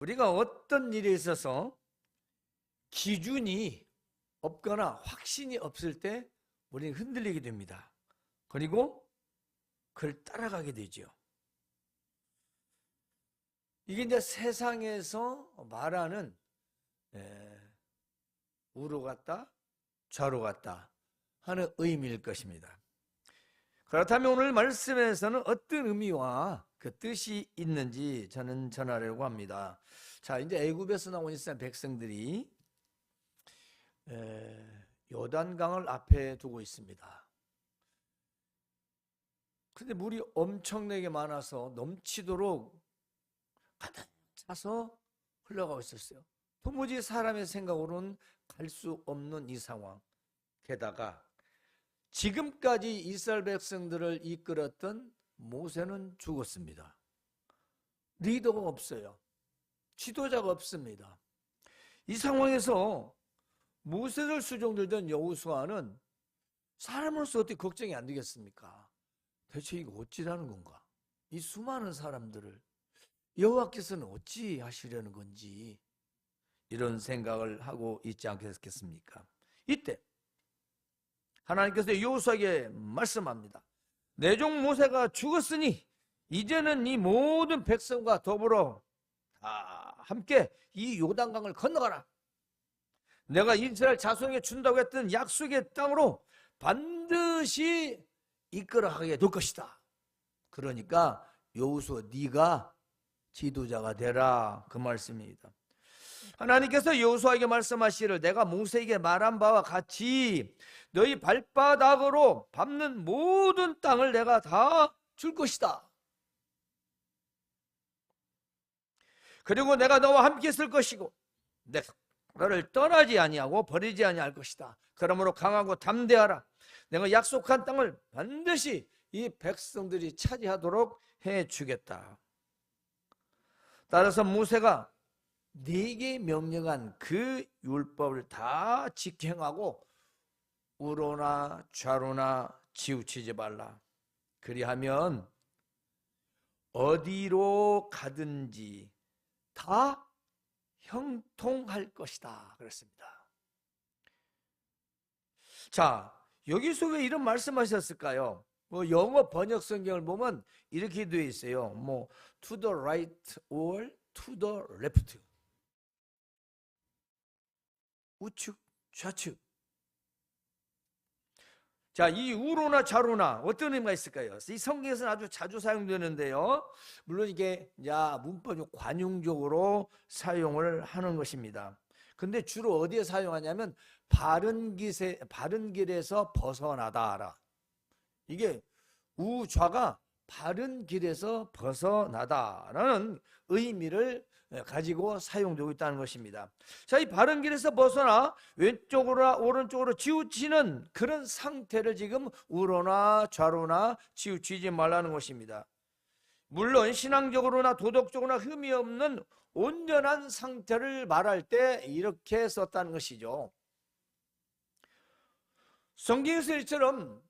우리가 어떤 일에 있어서 기준이 없거나 확신이 없을 때 우리는 흔들리게 됩니다. 그리고 그걸 따라가게 되죠. 이게 이제 세상에서 말하는 우로 갔다 좌로 갔다 하는 의미일 것입니다. 그렇다면 오늘 말씀에서는 어떤 의미와 그 뜻이 있는지 저는 전하려고 합니다. 자, 이제 애굽에서 나온 이스라엘 백성들이 요단강을 앞에 두고 있습니다. 근데 물이 엄청나게 많아서 넘치도록 가득 차서 흘러가고 있었어요. 도무지 사람의 생각으로는 갈 수 없는 이 상황. 게다가 지금까지 이스라엘 백성들을 이끌었던 모세는 죽었습니다. 리더가 없어요. 지도자가 없습니다. 이 상황에서 모세를 수종들던 여호수아는 사람으로서 어떻게 걱정이 안 되겠습니까? 대체 이거 어찌라는 건가? 이 수많은 사람들을 여호와께서는 어찌 하시려는 건지 이런 생각을 하고 있지 않겠습니까? 이때 하나님께서 여호수아에게 말씀합니다. 내 종 모세가 죽었으니 이제는 이 모든 백성과 더불어 다 함께 이 요단강을 건너가라. 내가 이스라엘 자손에게 준다고 했던 약속의 땅으로 반드시 이끌어가게 될 것이다. 그러니까 여호수아 네가 지도자가 되라, 그 말씀입니다. 하나님께서 여호수아에게 말씀하시기를 내가 모세에게 말한 바와 같이 너희 발바닥으로 밟는 모든 땅을 내가 다 줄 것이다. 그리고 내가 너와 함께 있을 것이고 내가 너를 떠나지 아니하고 버리지 아니할 것이다. 그러므로 강하고 담대하라. 내가 약속한 땅을 반드시 이 백성들이 차지하도록 해주겠다. 따라서 모세가 네게 명령한 그 율법을 다 직행하고 우로나 좌로나 치우치지 말라. 그리하면 어디로 가든지 다 형통할 것이다 그랬습니다. 자, 여기서 왜 이런 말씀하셨을까요? 영어 번역 성경을 보면 이렇게 되어 있어요. to the right or to the left. 우측, 좌측. 자, 이 우로나 좌로나 어떤 의미가 있을까요? 이 성경에서는 아주 자주 사용되는데요. 물론 이게 문법이 관용적으로 사용을 하는 것입니다. 근데 주로 어디에 사용하냐면 바른 길에서 벗어나다라. 이게 우좌가 바른 길에서 벗어나다라는 의미를 가지고 사용되고 있다는 것입니다. 자, 이 바른 길에서 벗어나 왼쪽으로나 오른쪽으로 치우치는 그런 상태를 지금 우로나 좌로나 치우치지 말라는 것입니다. 물론 신앙적으로나 도덕적으로나 흠이 없는 온전한 상태를 말할 때 이렇게 썼다는 것이죠. 성경에서 이처럼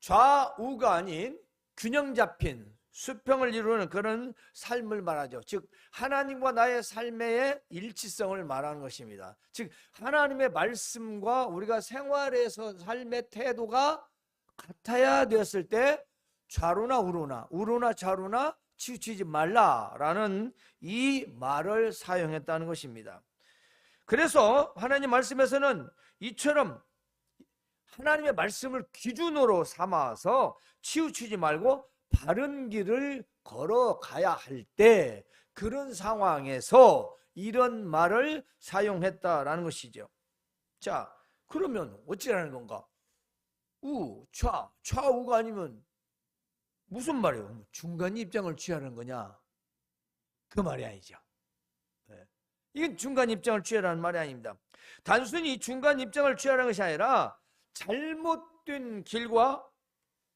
좌우가 아닌 균형 잡힌 수평을 이루는 그런 삶을 말하죠. 즉 하나님과 나의 삶의 일치성을 말하는 것입니다. 즉 하나님의 말씀과 우리가 생활에서 삶의 태도가 같아야 되었을 때 좌로나 우로나 좌로나 치우치지 말라라는 이 말을 사용했다는 것입니다. 그래서 하나님 말씀에서는 이처럼 하나님의 말씀을 기준으로 삼아서 치우치지 말고 바른 길을 걸어가야 할 때 그런 상황에서 이런 말을 사용했다라는 것이죠. 자, 그러면 어찌라는 건가? 좌우가 아니면 무슨 말이에요? 중간 입장을 취하는 거냐? 그 말이 아니죠. 이건 중간 입장을 취하라는 말이 아닙니다. 단순히 중간 입장을 취하라는 것이 아니라 잘못된 길과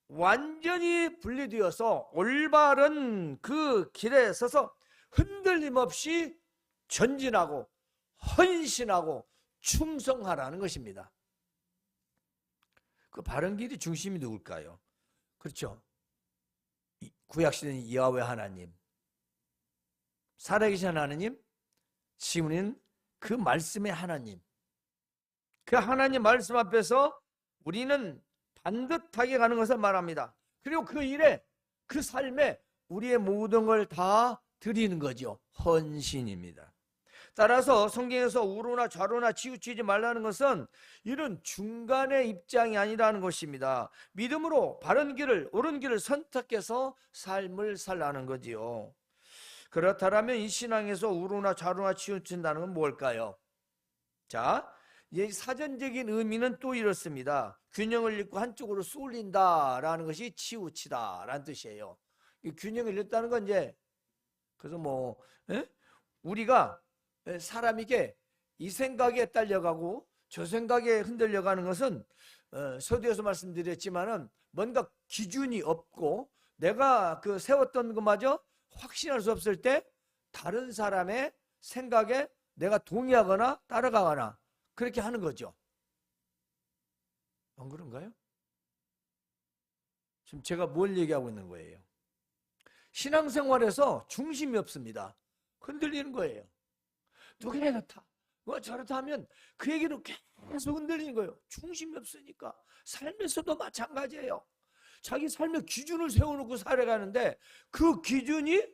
완전히 분리되어서 올바른 그 길에 서서 흔들림 없이 전진하고 헌신하고 충성하라는 것입니다. 그 바른 길이 중심이 누굴까요? 그렇죠. 구약시대는 야훼 하나님, 살아계신 하나님, 지금 우리는 그 말씀의 하나님, 그 하나님 말씀 앞에서 우리는 반듯하게 가는 것을 말합니다. 그리고 그 일에, 그 삶에 우리의 모든 걸 다 드리는 거죠. 헌신입니다. 따라서 성경에서 우로나 좌로나 치우치지 말라는 것은 이런 중간의 입장이 아니라는 것입니다. 믿음으로 바른 길을, 옳은 길을 선택해서 삶을 살라는 거지요. 그렇다면 이 신앙에서 우로나 좌로나 치우친다는 건 뭘까요? 자, 이 사전적인 의미는 또 이렇습니다. 균형을 잃고 한쪽으로 쏠린다라는 것이 치우치다라는 뜻이에요. 이 균형을 잃다는 건 이제 그래서 우리가 사람에게 이 생각에 딸려가고 저 생각에 흔들려가는 것은 서두에서 말씀드렸지만은 뭔가 기준이 없고 내가 그 세웠던 것마저 확신할 수 없을 때 다른 사람의 생각에 내가 동의하거나 따라가거나 그렇게 하는 거죠. 안 그런가요? 지금 제가 뭘 얘기하고 있는 거예요? 신앙생활에서 중심이 없습니다. 흔들리는 거예요. 누가 이렇다, 누가 저렇다 하면 그 얘기는 계속 흔들리는 거예요. 중심이 없으니까. 삶에서도 마찬가지예요. 자기 삶의 기준을 세워놓고 살아가는데 그 기준이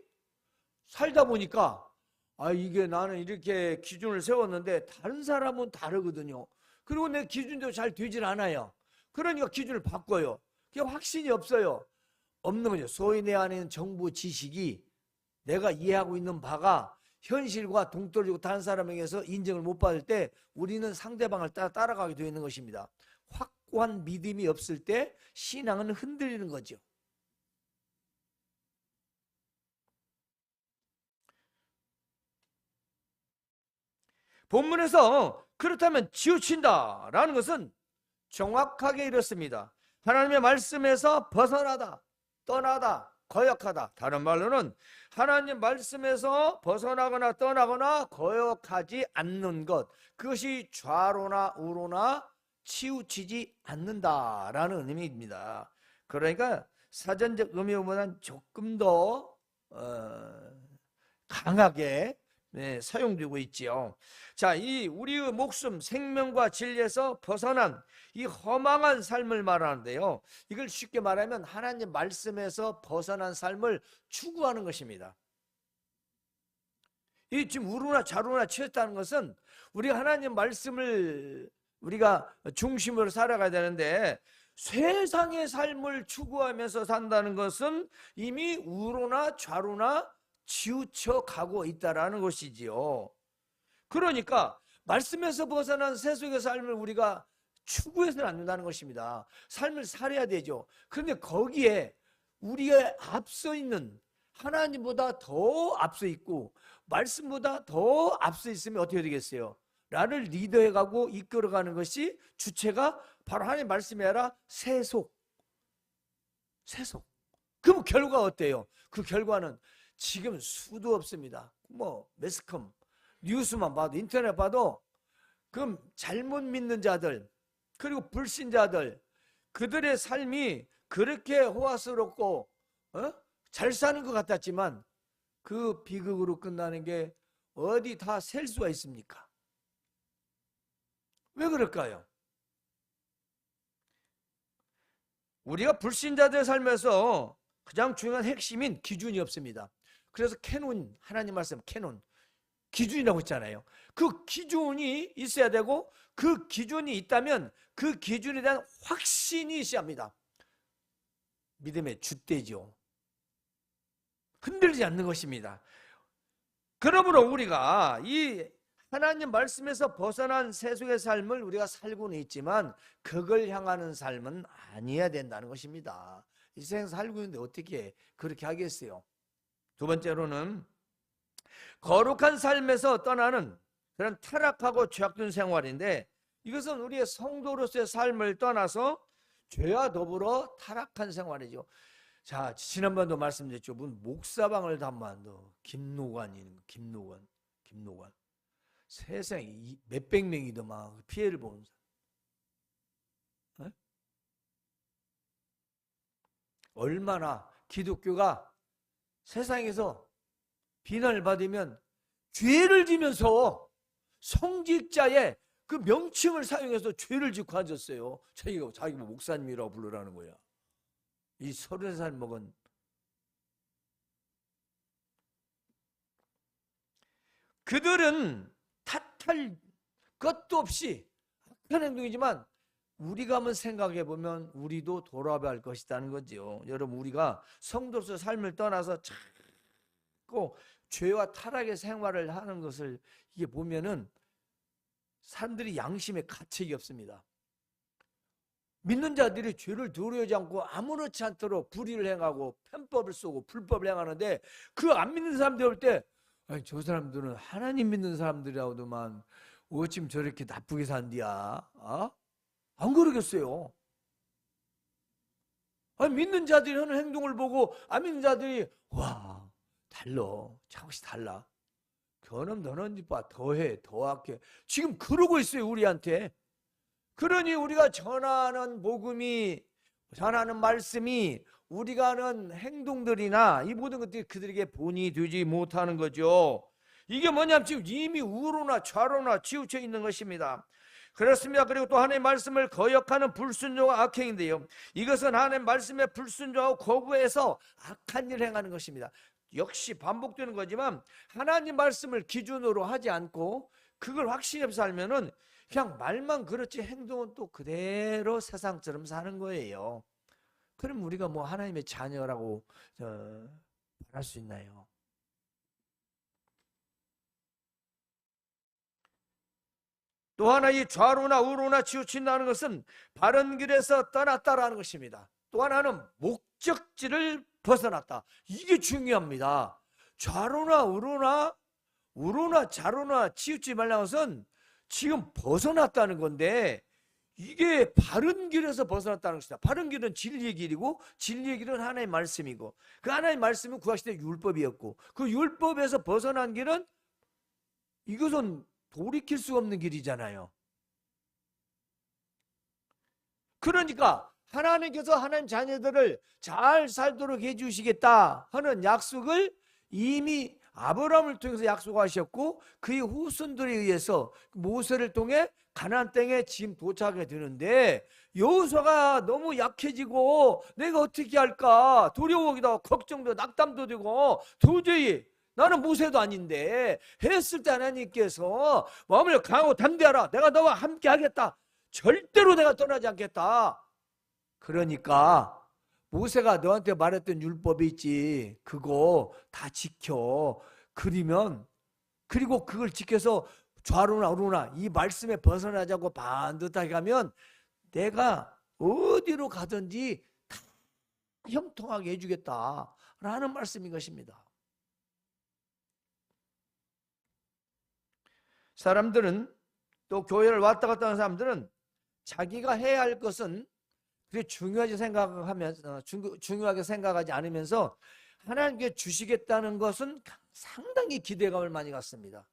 살다 보니까 이게 나는 이렇게 기준을 세웠는데 다른 사람은 다르거든요. 그리고 내 기준도 잘 되질 않아요. 그러니까 기준을 바꿔요. 그게 확신이 없어요. 없는 거죠. 소위 내 안에 있는 정보 지식이 내가 이해하고 있는 바가 현실과 동떨어지고 다른 사람에게서 인정을 못 받을 때 우리는 상대방을 따라가게 되어 있는 것입니다. 확고한 믿음이 없을 때 신앙은 흔들리는 거죠. 본문에서 그렇다면 치우친다라는 것은 정확하게 이렇습니다. 하나님의 말씀에서 벗어나다, 떠나다, 거역하다. 다른 말로는 하나님 말씀에서 벗어나거나 떠나거나 거역하지 않는 것, 그것이 좌로나 우로나 치우치지 않는다라는 의미입니다. 그러니까 사전적 의미보다는 조금 더 강하게 사용되고 있지요. 자, 이 우리의 목숨, 생명과 진리에서 벗어난 이 허망한 삶을 말하는데요. 이걸 쉽게 말하면 하나님 말씀에서 벗어난 삶을 추구하는 것입니다. 이 지금 우로나 좌로나 치웠다는 것은 우리가 하나님 말씀을 우리가 중심으로 살아가야 되는데 세상의 삶을 추구하면서 산다는 것은 이미 우로나 좌로나 치우쳐 가고 있다라는 것이지요. 그러니까 말씀에서 벗어난 세속의 삶을 우리가 추구해서는 안 된다는 것입니다. 삶을 살아야 되죠. 그런데 거기에 우리가 앞서 있는 하나님보다 더 앞서 있고 말씀보다 더 앞서 있으면 어떻게 되겠어요? 나를 리더해가고 이끌어가는 것이 주체가 바로 하나님 말씀이 아니라 세속. 그럼 결과 어때요? 그 결과는 지금 수도 없습니다. 매스컴, 뉴스만 봐도 인터넷 봐도 그럼 잘못 믿는 자들 그리고 불신자들 그들의 삶이 그렇게 호화스럽고 잘 사는 것 같았지만 그 비극으로 끝나는 게 어디 다 셀 수가 있습니까? 왜 그럴까요? 우리가 불신자들의 삶에서 가장 중요한 핵심인 기준이 없습니다. 그래서 캐논, 하나님 말씀 캐논, 기준이라고 했잖아요. 그 기준이 있어야 되고 그 기준이 있다면 그 기준에 대한 확신이 있어야 합니다. 믿음의 줏대죠. 흔들리지 않는 것입니다. 그러므로 우리가 이 하나님 말씀에서 벗어난 세속의 삶을 우리가 살고는 있지만 그걸 향하는 삶은 아니어야 된다는 것입니다. 이 세상 살고 있는데 어떻게 그렇게 하겠어요? 두 번째로는 거룩한 삶에서 떠나는 그런 타락하고 죄악된 생활인데 이것은 우리의 성도로서의 삶을 떠나서 죄와 더불어 타락한 생활이죠. 자, 지난번도 말씀드렸죠. 목사방을 담만도 김노관이 김노관 세상에 몇백 명이더만 피해를 보는 사람. 얼마나 기독교가 세상에서 비난을 받으면 죄를 지면서 성직자의 그 명칭을 사용해서 죄를 짓고 앉았어요. 자기가 목사님이라고 부르라는 거야. 이 30살 먹은. 그들은 탓할 것도 없이 악한 행동이지만 우리가 한번 생각해 보면 우리도 돌아봐야 할 것이라는 거죠. 여러분, 우리가 성도로서 삶을 떠나서 자꾸 죄와 타락의 생활을 하는 것을 이게 보면은 사람들이 양심에 가책이 없습니다. 믿는 자들이 죄를 두려워하지 않고 아무렇지 않도록 불의를 행하고 편법을 쏘고 불법을 행하는데, 그 안 믿는 사람들 올 때 저 사람들은 하나님 믿는 사람들이라고도만 어쩜 저렇게 나쁘게 산디야? 안 그러겠어요. 믿는 자들이 하는 행동을 보고 안 믿는 자들이 와, 달라, 조금씩 달라. 저놈 너는 봐, 더해, 더 악해. 지금 그러고 있어요, 우리한테. 그러니 우리가 전하는 복음이, 전하는 말씀이, 우리가 하는 행동들이나 이 모든 것들이 그들에게 본이 되지 못하는 거죠. 이게 뭐냐면 지금 이미 우로나 좌로나 치우쳐 있는 것입니다. 그렇습니다. 그리고 또 하나님의 말씀을 거역하는 불순종과 악행인데요, 이것은 하나님의 말씀에 불순종하고 거부해서 악한 일을 행하는 것입니다. 역시 반복되는 거지만 하나님 말씀을 기준으로 하지 않고 그걸 확신해 살면은 그냥 말만 그렇지 행동은 또 그대로 세상처럼 사는 거예요. 그럼 우리가 뭐 하나님의 자녀라고 말할 수 있나요? 또 하나, 이 좌로나 우로나 치우친다는 것은 바른 길에서 떠났다라는 것입니다. 또 하나는 목적지를 벗어났다. 이게 중요합니다. 좌로나 우로나 좌로나 치우치지 말라는 것은 지금 벗어났다는 건데, 이게 바른 길에서 벗어났다는 것이다. 바른 길은 진리의 길이고 진리의 길은 하나님의 말씀이고, 그 하나님의 말씀은 구약시대 율법이었고, 그 율법에서 벗어난 길은 이것은 돌이킬 수 없는 길이잖아요. 그러니까 하나님께서 하나님 자녀들을 잘 살도록 해주시겠다 하는 약속을 이미 아브라함을 통해서 약속하셨고, 그의 후손들에 의해서 모세를 통해 가나안 땅에 지금 도착하게 되는데, 여호수아가 너무 약해지고 내가 어떻게 할까 두려워하기도 하고 걱정도 낙담도 되고, 도저히 나는 모세도 아닌데 했을 때 하나님께서 마음을 강하고 담대하라, 내가 너와 함께 하겠다, 절대로 내가 떠나지 않겠다. 그러니까 모세가 너한테 말했던 율법이 있지, 그거 다 지켜. 그리고 그걸 지켜서 좌로나 우로나 이 말씀에 벗어나지 않고 반듯하게 가면 내가 어디로 가든지 다 형통하게 해주겠다라는 말씀인 것입니다. 사람들은, 또 교회를 왔다 갔다 하는 사람들은 자기가 해야 할 것은 그게 중요하게 생각하지 않으면서 하나님께 주시겠다는 것은 상당히 기대감을 많이 갖습니다.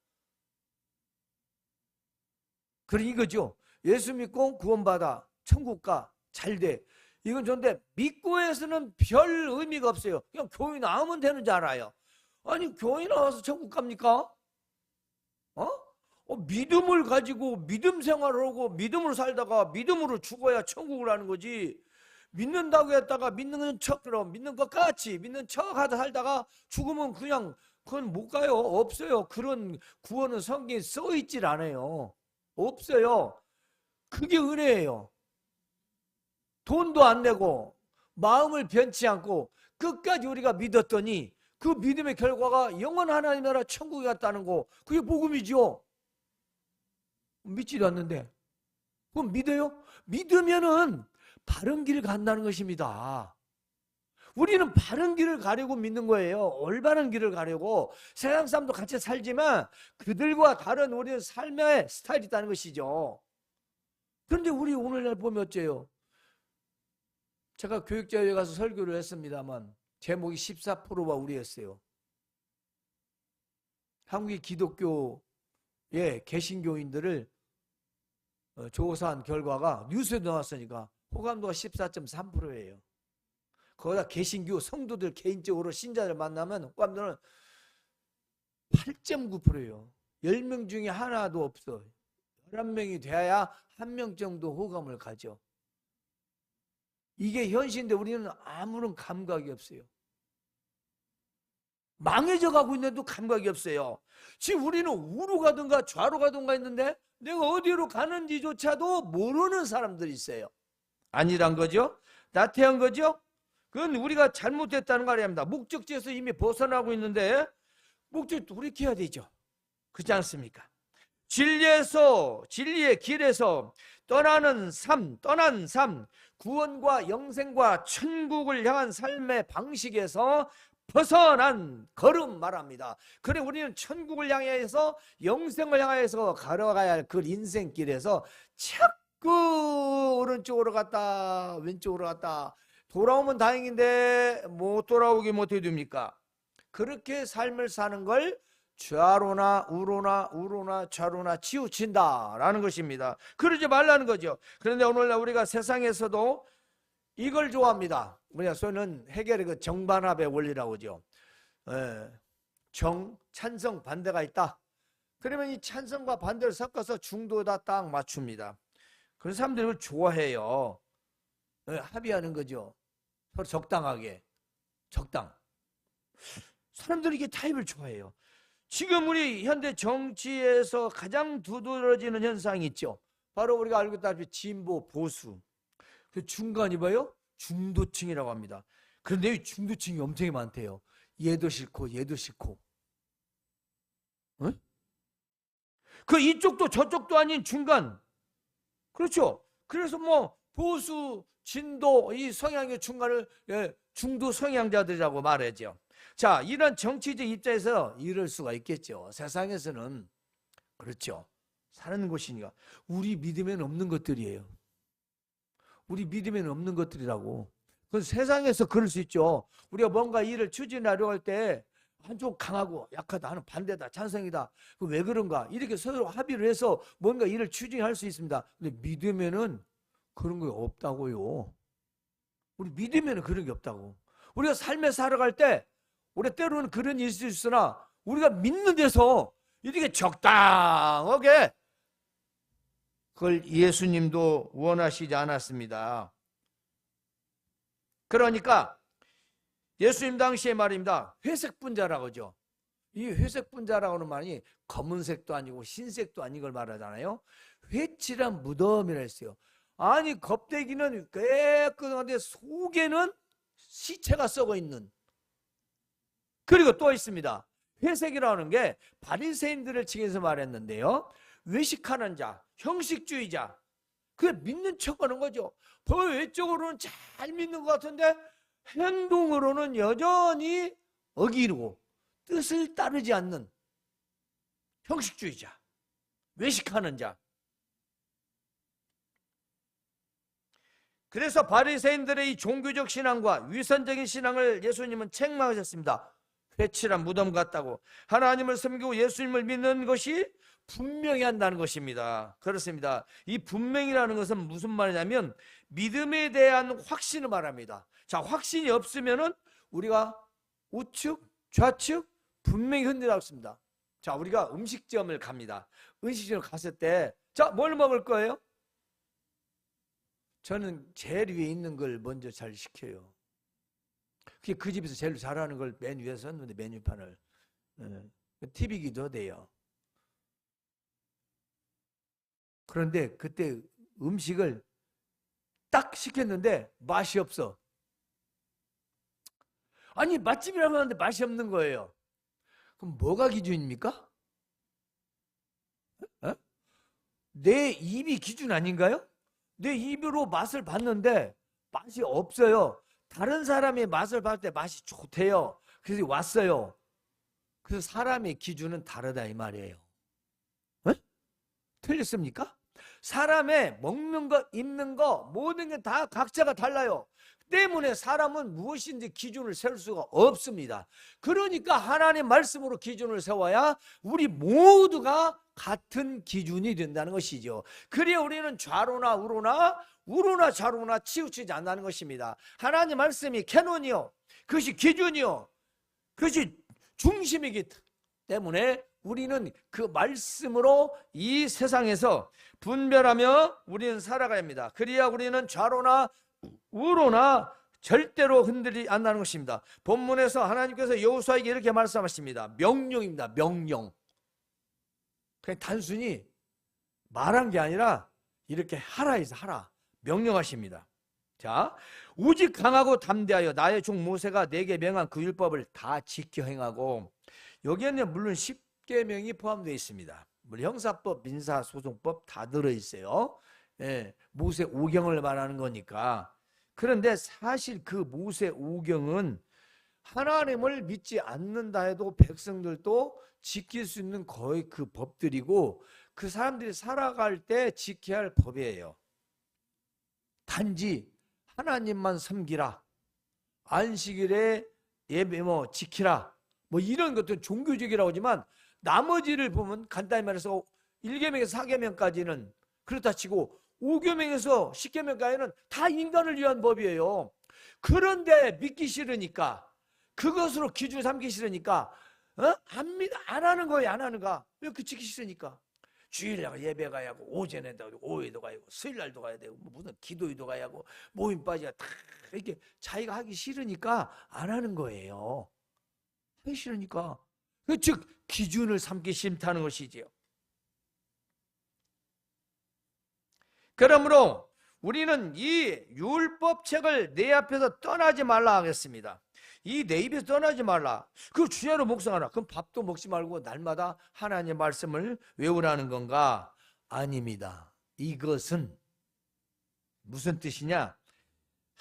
그러니 이거죠. 예수 믿고 구원받아 천국 가, 잘 돼. 이건 좋은데 믿고 해서는 별 의미가 없어요. 그냥 교회 나오면 되는 줄 알아요. 아니, 교회 나와서 천국 갑니까? 믿음을 가지고 믿음 생활을 하고 믿음으로 살다가 믿음으로 죽어야 천국을 하는 거지. 믿는다고 했다가 믿는 척처럼 믿는 것 같이 믿는 척 하다 살다가 죽으면 그건 못 가요. 없어요. 그런 구원은 성경에 써 있질 않아요. 없어요. 그게 은혜예요. 돈도 안 내고 마음을 변치 않고 끝까지 우리가 믿었더니 그 믿음의 결과가 영원한 하나님 나라 천국에 갔다는 거, 그게 복음이죠. 믿지도 않는데 그럼 믿어요? 믿으면은 바른 길을 간다는 것입니다. 우리는 바른 길을 가려고 믿는 거예요. 올바른 길을 가려고. 세상 사람도 같이 살지만 그들과 다른 우리의 삶의 스타일이 있다는 것이죠. 그런데 우리 오늘날 보면 어째요? 제가 교육자회에 가서 설교를 했습니다만 제목이 14%와 우리였어요. 한국의 기독교의 개신교인들을 조사한 결과가 뉴스에도 나왔으니까 호감도가 14.3%예요. 거기다 개신교 성도들 개인적으로 신자를 만나면 호감도는 8.9%예요. 10명 중에 하나도 없어. 11명이 돼야 1명 정도 호감을 가져. 이게 현실인데 우리는 아무런 감각이 없어요. 망해져 가고 있는데도 감각이 없어요. 지금 우리는 우로 가든가 좌로 가든가 했는데 내가 어디로 가는지조차도 모르는 사람들이 있어요. 아니란 거죠? 나태한 거죠? 그건 우리가 잘못됐다는 거 아닙니다. 목적지에서 이미 벗어나고 있는데 목적 돌이켜야 되죠. 그렇지 않습니까? 진리의 길에서 떠난 삶, 구원과 영생과 천국을 향한 삶의 방식에서 벗어난 걸음 말합니다. 그래 우리는 천국을 향해서 영생을 향해서 걸어가야 할 그 인생길에서 자꾸 오른쪽으로 갔다 왼쪽으로 갔다 돌아오면 다행인데 못 돌아오게 어떻게 됩니까? 그렇게 삶을 사는 걸 좌로나 우로나 좌로나 치우친다라는 것입니다. 그러지 말라는 거죠. 그런데 오늘날 우리가 세상에서도 이걸 좋아합니다. 우리가 소는 해결의 그 정반합의 원리라고 하죠. 찬성, 반대가 있다. 그러면 이 찬성과 반대를 섞어서 중도에다 딱 맞춥니다. 그런 사람들이 그걸 좋아해요. 합의하는 거죠. 서로 적당하게. 적당. 사람들이 이게 타입을 좋아해요. 지금 우리 현대 정치에서 가장 두드러지는 현상이 있죠. 바로 우리가 알고 있다시피 진보, 보수. 그 중간이 뭐예요? 중도층이라고 합니다. 그런데 이 중도층이 엄청 많대요. 얘도 싫고 얘도 싫고. 응? 그 이쪽도 저쪽도 아닌 중간. 그렇죠. 그래서 뭐 보수, 진도 이 성향의 중간을 중도 성향자들이라고 말하죠. 자, 이런 정치적 입장에서 이럴 수가 있겠죠. 세상에서는 그렇죠. 사는 곳이니까 우리 믿음에는 없는 것들이에요. 우리 믿음에는 없는 것들이라고. 그 세상에서 그럴 수 있죠. 우리가 뭔가 일을 추진하려고 할 때 한쪽 강하고 약하다 하는 반대다 찬성이다. 왜 그런가 이렇게 서로 합의를 해서 뭔가 일을 추진할 수 있습니다. 근데 믿음에는 그런 게 없다고요. 우리 믿음에는 그런 게 없다고. 우리가 삶에 살아갈 때 우리 때로는 그런 일이 있으나 우리가 믿는 데서 이렇게 적당하게 그걸 예수님도 원하시지 않았습니다. 그러니까 예수님 당시에 말입니다. 회색 분자라고 하죠. 이 회색 분자라고 하는 말이 검은색도 아니고 흰색도 아닌 걸 말하잖아요. 회칠한 무덤이라 했어요. 아니 껍데기는 깨끗한데 속에는 시체가 썩어 있는. 그리고 또 있습니다. 회색이라는 게 바리새인들을 칭해서 말했는데요. 외식하는 자, 형식주의자. 그게 믿는 척하는 거죠. 더 외적으로는 잘 믿는 것 같은데 행동으로는 여전히 어기고 뜻을 따르지 않는 형식주의자, 외식하는 자. 그래서 바리새인들의 이 종교적 신앙과 위선적인 신앙을 예수님은 책망하셨습니다. 회칠한 무덤 같다고. 하나님을 섬기고 예수님을 믿는 것이 분명히 한다는 것입니다. 그렇습니다. 이 분명이라는 것은 무슨 말이냐면 믿음에 대한 확신을 말합니다. 자, 확신이 없으면은 우리가 우측, 좌측 분명히 흔들어 있습니다. 자, 우리가 음식점을 갑니다. 음식점을 갔을 때, 자, 뭘 먹을 거예요? 저는 제일 위에 있는 걸 먼저 잘 시켜요. 그게 그 집에서 제일 잘하는 걸 맨 위에 썼는데 메뉴판을. 팁이기도 돼요. 그런데 그때 음식을 딱 시켰는데 맛이 없어. 아니 맛집이라고 하는데 맛이 없는 거예요. 그럼 뭐가 기준입니까? 내 입이 기준 아닌가요? 내 입으로 맛을 봤는데 맛이 없어요. 다른 사람의 맛을 봤을 때 맛이 좋대요. 그래서 왔어요. 그래서 사람의 기준은 다르다 이 말이에요. 틀렸습니까? 사람의 먹는 거, 입는 거 모든 게 다 각자가 달라요. 때문에 사람은 무엇인지 기준을 세울 수가 없습니다. 그러니까 하나님 말씀으로 기준을 세워야 우리 모두가 같은 기준이 된다는 것이죠. 그래야 우리는 좌로나 우로나 좌로나 치우치지 않는다는 것입니다. 하나님 말씀이 캐논이요, 그것이 기준이요, 그것이 중심이기 때문에 우리는 그 말씀으로 이 세상에서 분별하며 우리는 살아가야 합니다. 그래야 우리는 좌로나 우로나 절대로 흔들리지 않는 것입니다. 본문에서 하나님께서 여호수아에게 이렇게 말씀하십니다. 명령입니다. 명령. 그냥 단순히 말한 게 아니라 이렇게 하라 해서 하라. 명령하십니다. 자, 오직 강하고 담대하여 나의 종 모세가 내게 명한 그 율법을 다 지켜 행하고, 여기에는 물론 10계명이 포함되어 있습니다. 형사법, 민사소송법 다 들어있어요. 예, 모세 오경을 말하는 거니까. 그런데 사실 그 모세 오경은 하나님을 믿지 않는다 해도 백성들도 지킬 수 있는 거의 그 법들이고, 그 사람들이 살아갈 때 지켜야 할 법이에요. 단지 하나님만 섬기라, 안식일에 예배 지키라, 이런 것들은 종교적이라고 하지만, 나머지를 보면 간단히 말해서 1계명에서 4계명까지는 그렇다 치고 5계명에서 10계명까지는 다 인간을 위한 법이에요. 그런데 믿기 싫으니까, 그것으로 기준 삼기 싫으니까 안 하는 거예요. 안 하는 거. 왜 그 지키기 싫으니까. 주일날 예배 가야 하고, 오전에도 가야 하고, 오후에도 가야 하고, 수요일날도 가야 되고, 무슨 기도회도 가야 하고, 모임 빠지가 다 이렇게 자기가 하기 싫으니까 안 하는 거예요. 하기 싫으니까. 즉 기준을 삼기 싫다는 것이지요. 그러므로 우리는 이 율법책을 내 앞에서 떠나지 말라 하겠습니다. 이 내 입에서 떠나지 말라. 그 주야로 묵상하라. 그럼 밥도 먹지 말고 날마다 하나님의 말씀을 외우라는 건가? 아닙니다. 이것은 무슨 뜻이냐?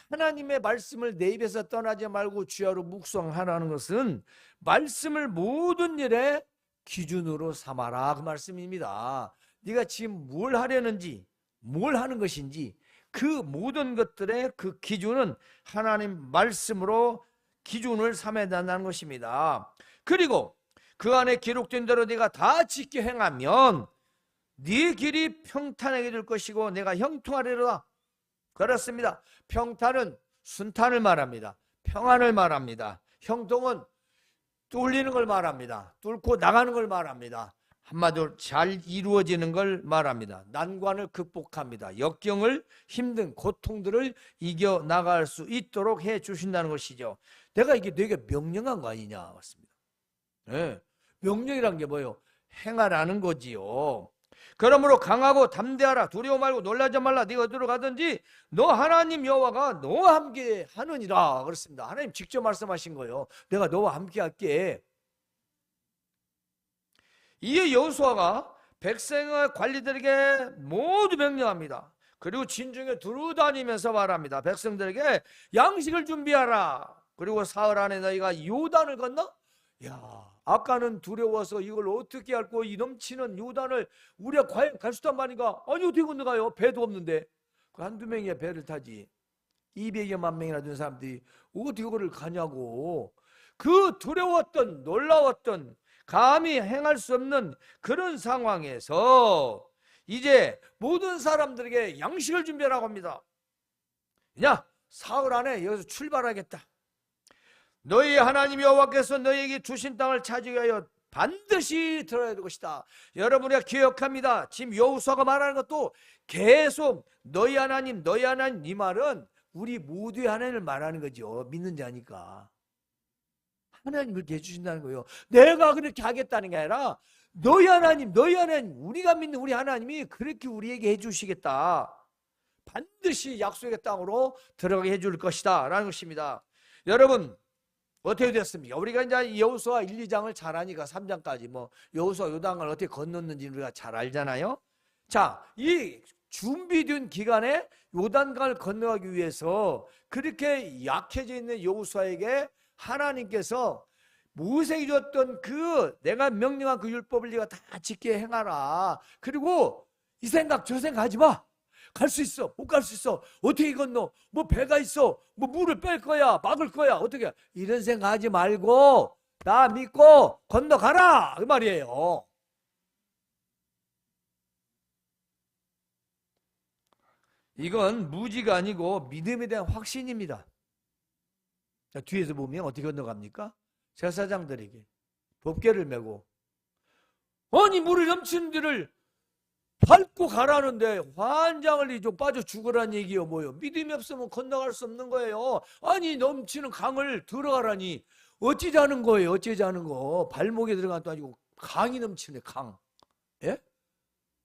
하나님의 말씀을 내 입에서 떠나지 말고 주야로 묵상하라는 것은 말씀을 모든 일에 기준으로 삼아라, 그 말씀입니다. 네가 지금 뭘 하려는지, 뭘 하는 것인지 그 모든 것들의 그 기준은 하나님 말씀으로 기준을 삼아야 된다는 것입니다. 그리고 그 안에 기록된 대로 네가 다 지켜 행하면 네 길이 평탄하게 될 것이고 내가 형통하리로다. 그렇습니다. 평탄은 순탄을 말합니다. 평안을 말합니다. 형통은 뚫리는 걸 말합니다. 뚫고 나가는 걸 말합니다. 한마디로 잘 이루어지는 걸 말합니다. 난관을 극복합니다. 역경을, 힘든 고통들을 이겨나갈 수 있도록 해주신다는 것이죠. 내가 이게 되게 명령한 거 아니냐 맞습니다. 네. 명령이란 게 뭐예요? 행하라는 거지요. 그러므로 강하고 담대하라. 두려워 말고 놀라지 말라. 네가 어디로 가든지 너 하나님 여호와가 너와 함께 하느니라. 그렇습니다. 하나님 직접 말씀하신 거예요. 내가 너와 함께 할게. 이에 여호수아가 백성의 관리들에게 모두 명령합니다. 그리고 진중에 두루다니면서 말합니다. 백성들에게 양식을 준비하라. 그리고 사흘 안에 너희가 요단을 건너, 아까는 두려워서 이걸 어떻게 할고 이 넘치는 요단을 우리가 과연 갈 수 있단 말인가? 아니 어떻게 건너가요? 배도 없는데. 그 한두 명의 배를 타지 200여만 명이나 된 사람들이 어떻게 그걸 가냐고. 그 두려웠던, 놀라웠던, 감히 행할 수 없는 그런 상황에서 이제 모든 사람들에게 양식을 준비하라고 합니다. 사흘 안에 여기서 출발하겠다. 너희 하나님 여호와께서 너희에게 주신 땅을 차지하기 위하여 반드시 들어야 될 것이다. 여러분이 기억합니다. 지금 여호수아가 말하는 것도 계속 너희 하나님, 너희 하나님, 이 말은 우리 모두의 하나님을 말하는 거죠. 믿는 자니까. 하나님 그렇게 해주신다는 거예요. 내가 그렇게 하겠다는 게 아니라 너희 하나님, 너희 하나님, 우리가 믿는 우리 하나님이 그렇게 우리에게 해주시겠다. 반드시 약속의 땅으로 들어가게 해줄 것이다 라는 것입니다. 여러분 어떻게 됐습니까? 우리가 이제 여호수아 1, 2장을 잘 아니까 3장까지 여호수아 요단강을 어떻게 건넜는지 우리가 잘 알잖아요. 자, 이 준비된 기간에 요단강을 건너가기 위해서 그렇게 약해져 있는 여호수아에게 하나님께서 모세에게 줬던 그 내가 명령한 그 율법을 네가 다 지켜 행하라. 그리고 이 생각 저 생각 하지 마. 갈 수 있어, 못 갈 수 있어, 어떻게 건너, 배가 있어, 물을 뺄 거야, 막을 거야, 어떻게, 이런 생각 하지 말고 나 믿고 건너가라, 그 말이에요. 이건 무지가 아니고 믿음에 대한 확신입니다. 자, 뒤에서 보면 어떻게 건너갑니까? 제사장들에게 법궤를 메고 아니 물이 넘치는 데를 밟고 가라는데 환장을 좀 빠져 죽으란 얘기요. 뭐요? 믿음이 없으면 건너갈 수 없는 거예요. 아니 넘치는 강을 들어가라니 어찌자는 거예요? 어찌자는 거? 발목에 들어간 것도 아니고 강이 넘치네, 강. 예?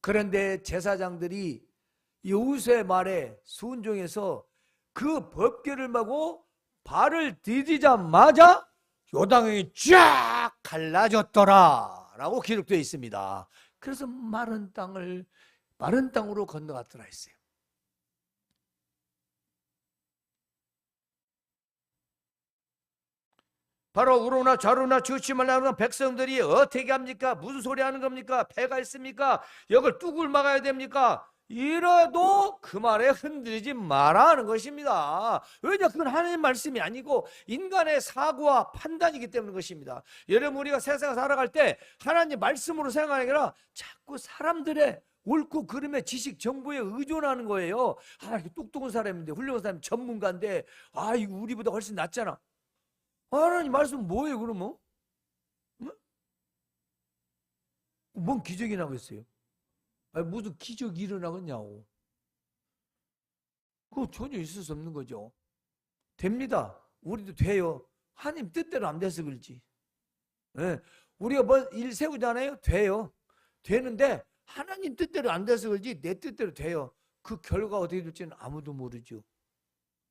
그런데 제사장들이 여호수아의 말에 순종해서 그 법궤를 메고 발을 디디자마자 요단강이 쫙 갈라졌더라 라고 기록되어 있습니다. 그래서 마른 땅으로 건너갔더라 했어요. 바로 우로나 좌로나 치우치 말라는 백성들이 어떻게 합니까? 무슨 소리 하는 겁니까? 배가 있습니까? 이걸 뚝을 막아야 됩니까? 이래도 그 말에 흔들리지 마라 하는 것입니다. 왜냐? 그건 하나님 말씀이 아니고 인간의 사고와 판단이기 때문인 것입니다. 여러분, 우리가 세상을 살아갈 때 하나님 말씀으로 생각하는 게 아니라 자꾸 사람들의 옳고 그름의 지식 정보에 의존하는 거예요. 아, 똑똑한 사람인데, 훌륭한 사람, 전문가인데, 아, 이거 우리보다 훨씬 낫잖아. 하나님 말씀 뭐예요 그러면? 응? 뭔 기적이 나겠어요? 아니, 무슨 기적이 일어나겠냐고. 그거 전혀 있을 수 없는 거죠. 됩니다. 우리도 돼요. 하나님 뜻대로 안 돼서 그렇지. 네. 우리가 뭐 일 세우잖아요. 돼요. 되는데 하나님 뜻대로 안 돼서 그렇지 내 뜻대로 돼요. 그 결과 어떻게 될지는 아무도 모르죠.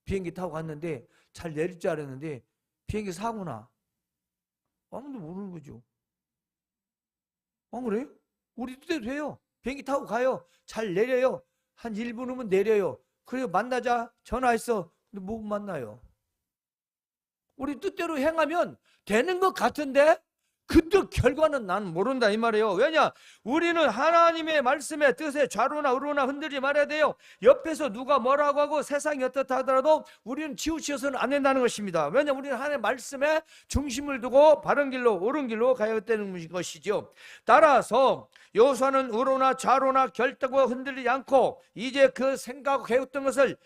비행기 타고 갔는데 잘 내릴 줄 알았는데 비행기 사고나. 아무도 모르는 거죠. 안 그래요? 우리 뜻대로 돼요. 비행기 타고 가요. 잘 내려요. 한 1분 후면 내려요. 그리고 만나자. 전화했어. 근데 못 만나요. 우리 뜻대로 행하면 되는 것 같은데 그 뜻 결과는 난 모른다 이 말이에요. 왜냐? 우리는 하나님의 말씀에 뜻에 좌로나 우로나 흔들지 말아야 돼요. 옆에서 누가 뭐라고 하고 세상이 어떻다 하더라도 우리는 치우쳐서는 안 된다는 것입니다. 왜냐? 우리는 하나님의 말씀에 중심을 두고 바른 길로 옳은 길로 가야 되는 것이죠. 따라서 여호수아는 우로나 좌로나 결단과 흔들리지 않고 이제 그 생각하고 계획했던 것을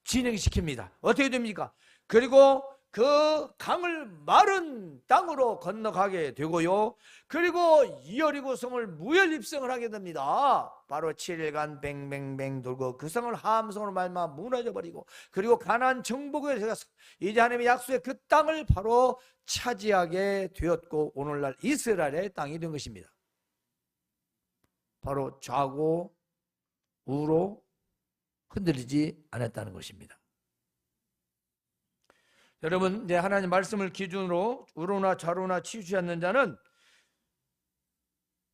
진행시킵니다. 어떻게 됩니까? 그리고 그 강을 마른 땅으로 건너가게 되고요. 그리고 이여리고 성을 무혈입성을 하게 됩니다. 바로 7일간 뱅뱅뱅 돌고 그 성을 함성으로 말마 무너져 버리고 그리고 가나안 정복에 들어가서 이제 하나님의 약속의 그 땅을 바로 차지하게 되었고 오늘날 이스라엘의 땅이 된 것입니다. 바로 좌고 우로 흔들리지 않았다는 것입니다. 여러분, 이제 하나님 말씀을 기준으로 우로나 좌로나 치우치지 않는 자는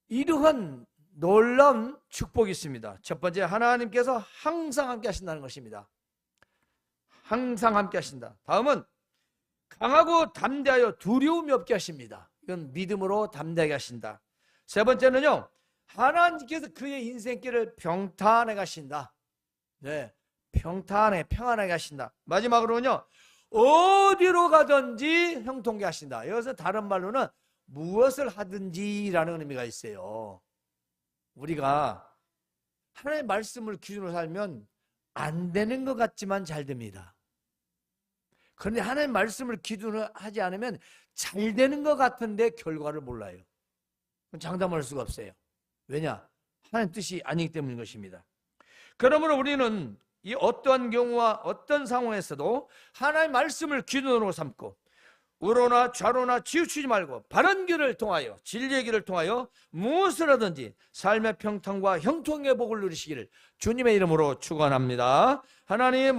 이러한 놀라운 축복이 있습니다. 첫 번째, 하나님께서 항상 함께 하신다는 것입니다. 항상 함께 하신다. 다음은 강하고 담대하여 두려움이 없게 하십니다. 이건 믿음으로 담대하게 하신다. 세 번째는요, 하나님께서 그의 인생길을 평탄하게 하신다. 네, 평안하게 하신다. 마지막으로는요, 어디로 가든지 형통케 하신다. 여기서 다른 말로는 무엇을 하든지라는 의미가 있어요. 우리가 하나님의 말씀을 기준으로 살면 안 되는 것 같지만 잘 됩니다. 그런데 하나님의 말씀을 기준으로 하지 않으면 잘 되는 것 같은데 결과를 몰라요. 장담할 수가 없어요. 왜냐? 하나님 뜻이 아니기 때문인 것입니다. 그러므로 우리는 이 어떠한 경우와 어떤 상황에서도 하나님의 말씀을 기준으로 삼고 우로나 좌로나 치우치지 말고 바른 길을 통하여 진리의 길을 통하여 무엇을 하든지 삶의 평탄과 형통의 복을 누리시기를 주님의 이름으로 축원합니다. 하나님, 우리